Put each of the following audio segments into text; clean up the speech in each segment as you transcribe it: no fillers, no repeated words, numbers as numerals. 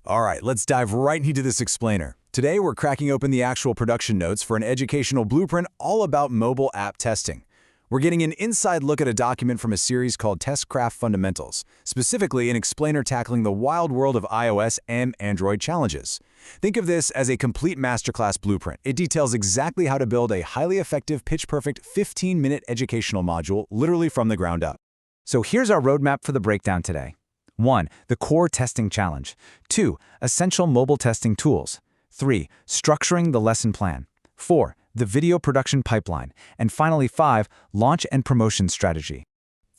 All right, let's dive right into this explainer. Today, we're cracking open the actual production notes for an educational blueprint all about mobile app testing. We're getting an inside look at a document from a series called Testcraft Fundamentals, specifically an explainer tackling the wild world of iOS and Android challenges. Think of this as a complete masterclass blueprint. It details exactly how to build a highly effective, pitch-perfect 15-minute educational module literally from the ground up. So here's our roadmap for the breakdown today. 1. The core testing challenge. 2. Essential mobile testing tools. 3. Structuring the lesson plan. 4. The video production pipeline. And finally 5. Launch and promotion strategy.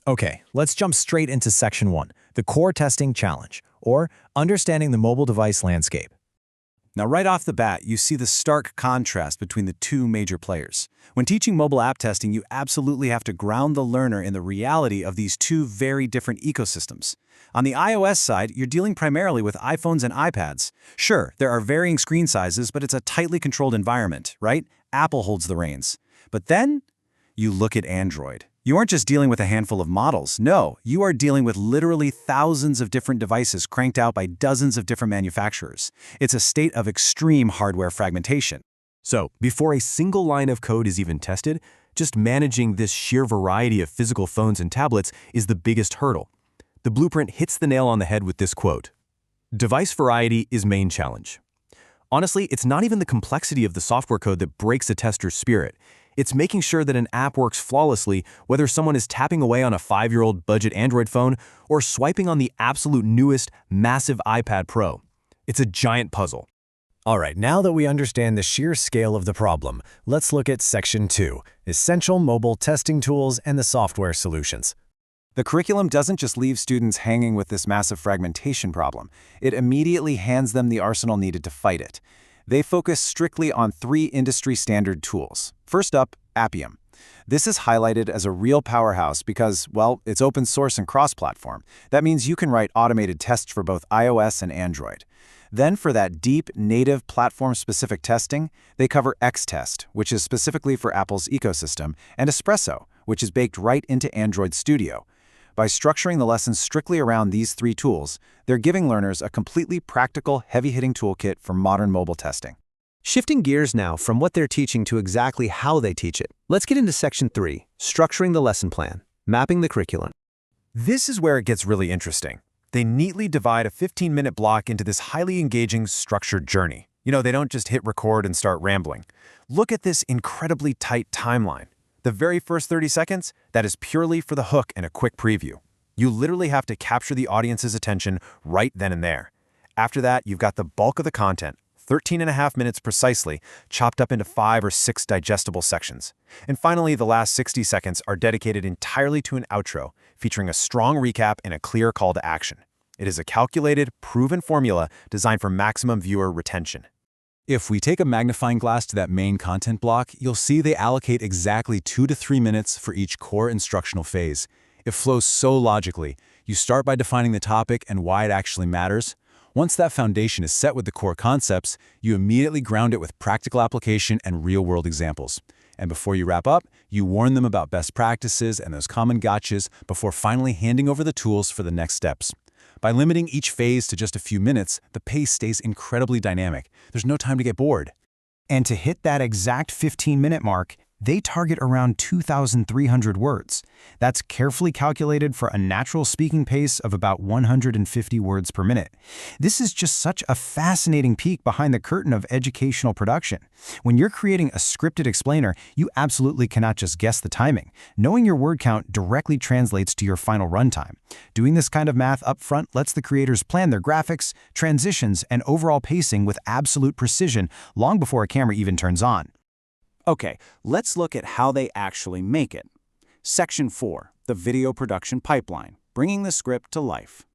Okay, let's jump straight into Section 1, the core testing challenge, or understanding the mobile device landscape. Now, right off the bat, you see the stark contrast between the two major players. When teaching mobile app testing, you absolutely have to ground the learner in the reality of these two very different ecosystems. On the iOS side, you're dealing primarily with iPhones and iPads. Sure, there are varying screen sizes, but it's a tightly controlled environment, right? Apple holds the reins. But then, you look at Android. You aren't just dealing with a handful of models. No, you are dealing with literally thousands of different devices cranked out by dozens of different manufacturers. It's a state of extreme hardware fragmentation. So, before a single line of code is even tested, just managing this sheer variety of physical phones and tablets is the biggest hurdle. The blueprint hits the nail on the head with this quote: "Device variety is main challenge." Honestly, it's not even the complexity of the software code that breaks a tester's spirit. It's making sure that an app works flawlessly, whether someone is tapping away on a 5-year-old budget Android phone or swiping on the absolute newest, massive iPad Pro. It's a giant puzzle. All right, now that we understand the sheer scale of the problem, let's look at Section 2, essential mobile testing tools and the software solutions. The curriculum doesn't just leave students hanging with this massive fragmentation problem. It immediately hands them the arsenal needed to fight it. They focus strictly on 3 industry-standard tools. First up, Appium. This is highlighted as a real powerhouse because, well, it's open source and cross-platform. That means you can write automated tests for both iOS and Android. Then for that deep, native, platform-specific testing, they cover Xtest, which is specifically for Apple's ecosystem, and Espresso, which is baked right into Android Studio. By structuring the lessons strictly around these 3 tools, they're giving learners a completely practical, heavy-hitting toolkit for modern mobile testing. Shifting gears now from what they're teaching to exactly how they teach it, let's get into Section 3, structuring the lesson plan, mapping the curriculum. This is where it gets really interesting. They neatly divide a 15-minute block into this highly engaging, structured journey. They don't just hit record and start rambling. Look at this incredibly tight timeline. The very first 30 seconds, that is purely for the hook and a quick preview. You literally have to capture the audience's attention right then and there. After that, you've got the bulk of the content, 13.5 minutes precisely, chopped up into 5 or 6 digestible sections. And finally, the last 60 seconds are dedicated entirely to an outro, featuring a strong recap and a clear call to action. It is a calculated, proven formula designed for maximum viewer retention. If we take a magnifying glass to that main content block, you'll see they allocate exactly 2 to 3 minutes for each core instructional phase. It flows so logically. You start by defining the topic and why it actually matters. Once that foundation is set with the core concepts, you immediately ground it with practical application and real-world examples. And before you wrap up, you warn them about best practices and those common gotchas before finally handing over the tools for the next steps. By limiting each phase to just a few minutes, the pace stays incredibly dynamic. There's no time to get bored. And to hit that exact 15-minute mark, they target around 2,300 words. That's carefully calculated for a natural speaking pace of about 150 words per minute. This is just such a fascinating peek behind the curtain of educational production. When you're creating a scripted explainer, you absolutely cannot just guess the timing. Knowing your word count directly translates to your final runtime. Doing this kind of math upfront lets the creators plan their graphics, transitions, and overall pacing with absolute precision long before a camera even turns on. Okay, let's look at how they actually make it. Section 4, the video production pipeline, bringing the script to life.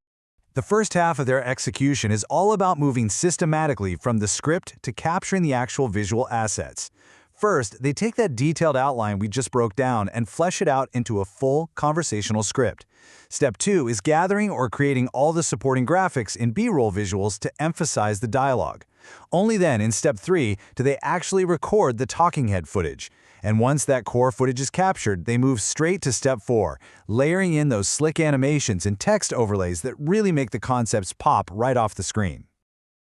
The first half of their execution is all about moving systematically from the script to capturing the actual visual assets. First, they take that detailed outline we just broke down and flesh it out into a full conversational script. Step 2 is gathering or creating all the supporting graphics in B-roll visuals to emphasize the dialogue. Only then, in Step 3, do they actually record the talking head footage. And once that core footage is captured, they move straight to Step 4, layering in those slick animations and text overlays that really make the concepts pop right off the screen.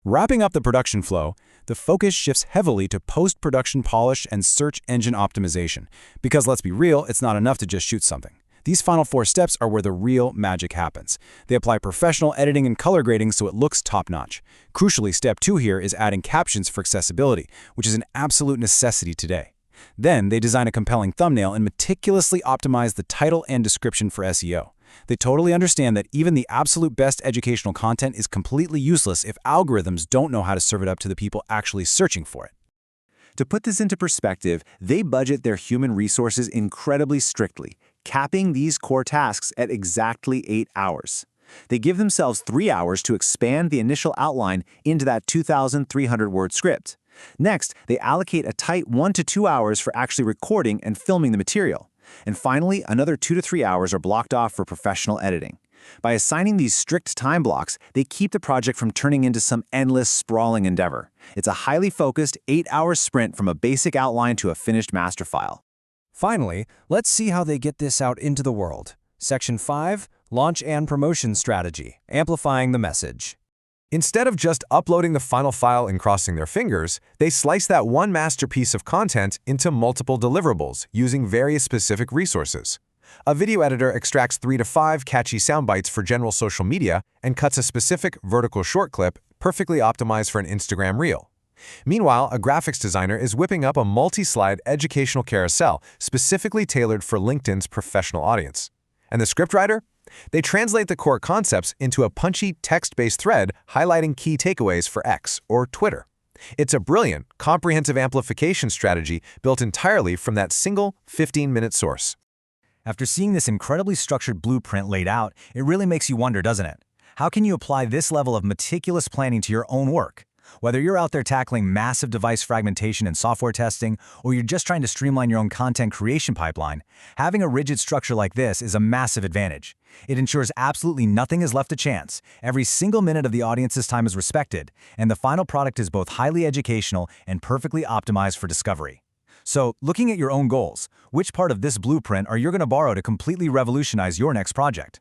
Wrapping up the production flow, the focus shifts heavily to post-production polish and search engine optimization. Because let's be real, it's not enough to just shoot something. These final 4 steps are where the real magic happens. They apply professional editing and color grading so it looks top-notch. Crucially, step 2 here is adding captions for accessibility, which is an absolute necessity today. Then, they design a compelling thumbnail and meticulously optimize the title and description for SEO. They totally understand that even the absolute best educational content is completely useless if algorithms don't know how to serve it up to the people actually searching for it. To put this into perspective, they budget their human resources incredibly strictly, capping these core tasks at exactly 8 hours. They give themselves 3 hours to expand the initial outline into that 2,300-word script. Next, they allocate a tight 1 to 2 hours for actually recording and filming the material. And finally, another 2 to 3 hours are blocked off for professional editing. By assigning these strict time blocks, they keep the project from turning into some endless, sprawling endeavor. It's a highly focused, 8-hour sprint from a basic outline to a finished master file. Finally, let's see how they get this out into the world. Section 5, Launch and Promotion Strategy, Amplifying the Message. Instead of just uploading the final file and crossing their fingers, they slice that one masterpiece of content into multiple deliverables using various specific resources. A video editor extracts 3 to 5 catchy sound bites for general social media and cuts a specific vertical short clip perfectly optimized for an Instagram reel. Meanwhile, a graphics designer is whipping up a multi-slide educational carousel specifically tailored for LinkedIn's professional audience. And the scriptwriter? They translate the core concepts into a punchy text-based thread highlighting key takeaways for X or Twitter. It's a brilliant, comprehensive amplification strategy built entirely from that single 15-minute source. After seeing this incredibly structured blueprint laid out, it really makes you wonder, doesn't it? How can you apply this level of meticulous planning to your own work? Whether you're out there tackling massive device fragmentation and software testing, or you're just trying to streamline your own content creation pipeline, having a rigid structure like this is a massive advantage. It ensures absolutely nothing is left to chance, every single minute of the audience's time is respected, and the final product is both highly educational and perfectly optimized for discovery. So, looking at your own goals, which part of this blueprint are you going to borrow to completely revolutionize your next project?